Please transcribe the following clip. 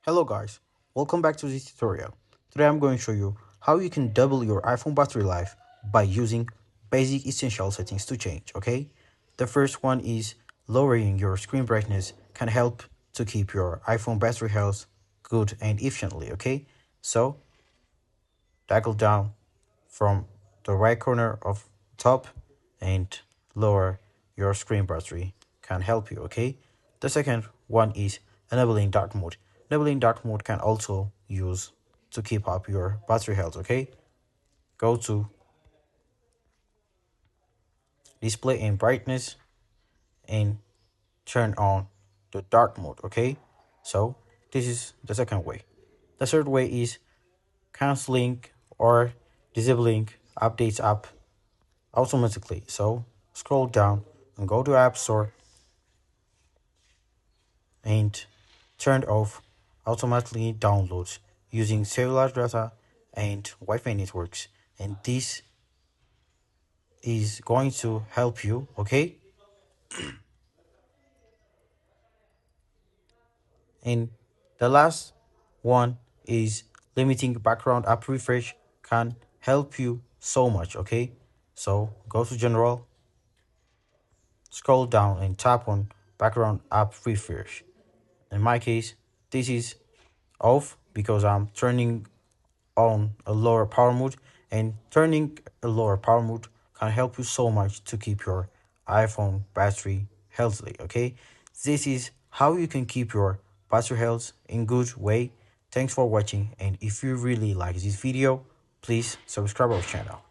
Hello guys, welcome back to this tutorial. Today I'm going to show you how you can double your iPhone battery life by using basic essential settings to change, okay? The first one is lowering your screen brightness can help to keep your iPhone battery health good and efficiently, okay? So, toggle down from the right corner of top and lower your screen battery can help you, okay? The second one is enabling dark mode. Enabling dark mode can also use to keep up your battery health, okay? Go to display and brightness and turn on the dark mode, okay? So this is the second way. The third way is canceling or disabling updates app automatically. So scroll down and go to App Store and turn off automatically downloads using cellular data and Wi-Fi networks. And this is going to help you, okay? And the last one is limiting background app refresh can help you so much, okay? So go to general, scroll down and tap on background app refresh. In my case, this is off because I'm turning on a lower power mode, and turning a lower power mode can help you so much to keep your iPhone battery healthy, okay? This is how you can keep your battery health in good way. Thanks for watching, and if you really like this video, please subscribe our channel.